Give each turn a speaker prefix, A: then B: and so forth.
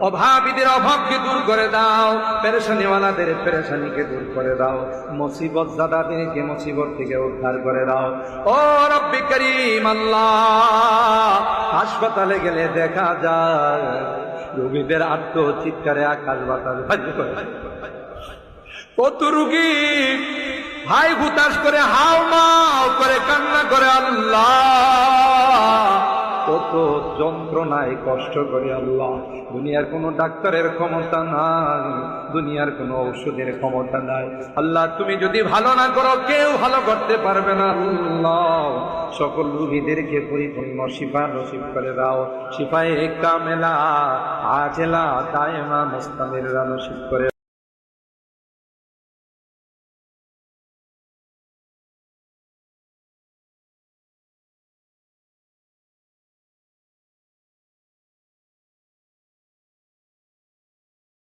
A: অভাবীদের অভাবকে দূর করে দাও, পেরেশানিওয়ালাদের পেরেশানিকে দূর করে দাও, মুসিবত জাদাদেরকে মুসিবত থেকে উদ্ধার করে দাও। ও রব্বি করিম আল্লাহ, হাসপাতালে গেলে দেখা যায় রোগীদের আত্মচিৎকারে আকাশ বাতাস ভাঙে করে। কত রোগী ভাই হুতাশ করে হাউমাউ করে কান্না করে, আল্লাহ কত যন্ত্রণায় কষ্ট করে। আল্লাহ, দুনিয়ার কোনো ডাক্তারের ক্ষমতা নাই, দুনিয়ার কোনো ঔষধের ক্ষমতা নাই। আল্লাহ, তুমি যদি ভালো না করো কেউ ভালো করতে পারবে না। আল্লাহ, সকল রোগীদেরকে পরিপূর্ণ শিফা নসিব করে দাও, শিফায়ে কামেলা আজেলা দায়েমা মুস্তামিররা নসিব করে